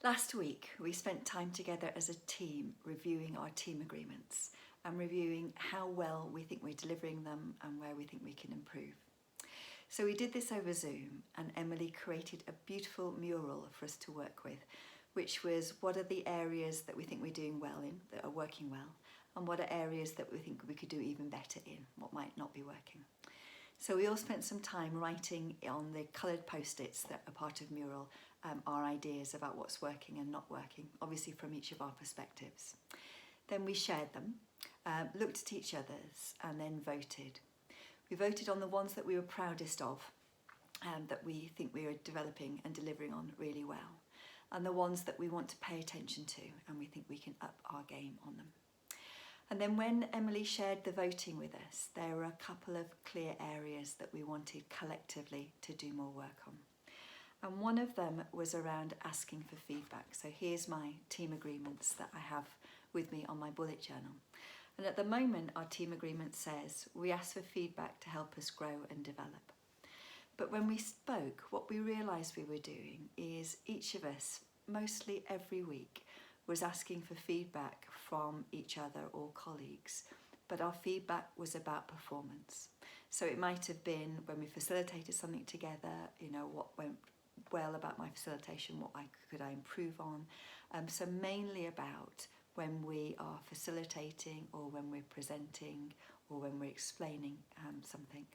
Last week, we spent time together as a team reviewing our team agreements and reviewing how well we think we're delivering them and where we think we can improve. So we did this over Zoom, and Emily created a beautiful mural for us to work with, which was what are the areas that we think we're doing well in, that are working well, and what are areas that we think we could do even better in, what might not be working. So we all spent some time writing on the coloured post-its that are part of mural our ideas about what's working and not working, obviously from each of our perspectives. Then we shared them, looked at each other's, and then voted. We voted on the ones that we were proudest of, that we think we are developing and delivering on really well, and the ones that we want to pay attention to and we think we can up our game on them. And then when Emily shared the voting with us, there were a couple of clear areas that we wanted collectively to do more work on. And one of them was around asking for feedback. So here's my team agreements that I have with me on my bullet journal. And at the moment, our team agreement says we ask for feedback to help us grow and develop. But when we spoke, what we realised we were doing is each of us, mostly every week, was asking for feedback from each other or colleagues. But our feedback was about performance. So it might have been when we facilitated something together, what went well about my facilitation, what could I improve on. So mainly about when we are facilitating or when we're presenting or when we're explaining something.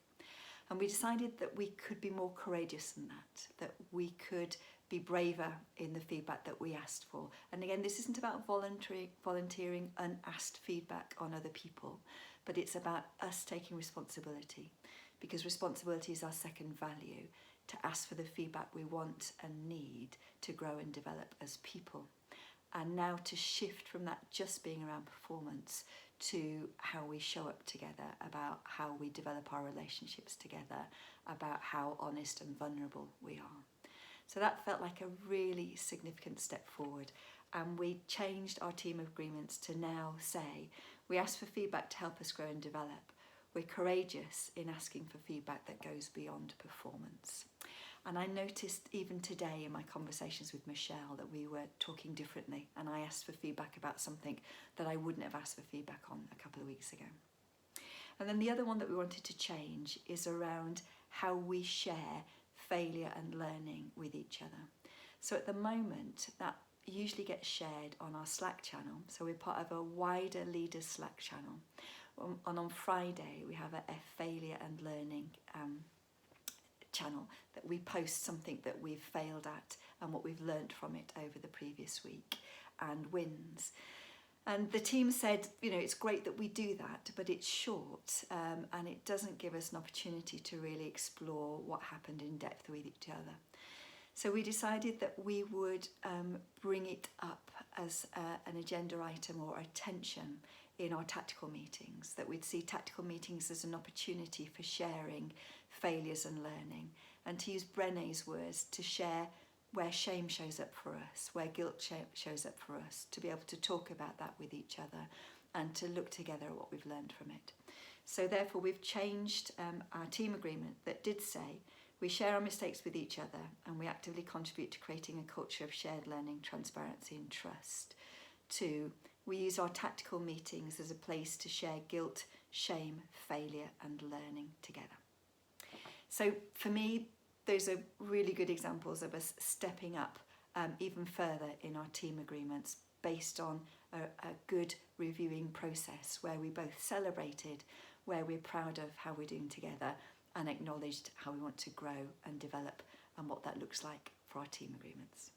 And we decided that we could be more courageous than that we could be braver in the feedback that we asked for. And again, this isn't about volunteering unasked feedback on other people, but it's about us taking responsibility, because responsibility is our second value, to ask for the feedback we want and need to grow and develop as people. And now to shift from that just being around performance to how we show up together, about how we develop our relationships together, about how honest and vulnerable we are. So that felt like a really significant step forward, and we changed our team agreements to now say we ask for feedback to help us grow and develop. We're courageous in asking for feedback that goes beyond performance. And I noticed even today in my conversations with Michelle that we were talking differently, and I asked for feedback about something that I wouldn't have asked for feedback on a couple of weeks ago. And then the other one that we wanted to change is around how we share failure and learning with each other. So at the moment, that usually gets shared on our Slack channel. So we're part of a wider leaders Slack channel. And on Friday, we have a failure and learning channel that we post something that we've failed at and what we've learnt from it over the previous week and wins. And the team said, it's great that we do that, but it's short and it doesn't give us an opportunity to really explore what happened in depth with each other. So we decided that we would bring it up as an agenda item or attention in our tactical meetings, that we'd see tactical meetings as an opportunity for sharing failures and learning, and to use Brené's words, to share where shame shows up for us, where guilt shows up for us, to be able to talk about that with each other and to look together at what we've learned from it. So therefore we've changed our team agreement that did say we share our mistakes with each other and we actively contribute to creating a culture of shared learning, transparency and trust. To we use our tactical meetings as a place to share guilt, shame, failure and learning together. So for me, those are really good examples of us stepping up even further in our team agreements based on a good reviewing process where we both celebrated where we're proud of how we're doing together and acknowledged how we want to grow and develop and what that looks like for our team agreements.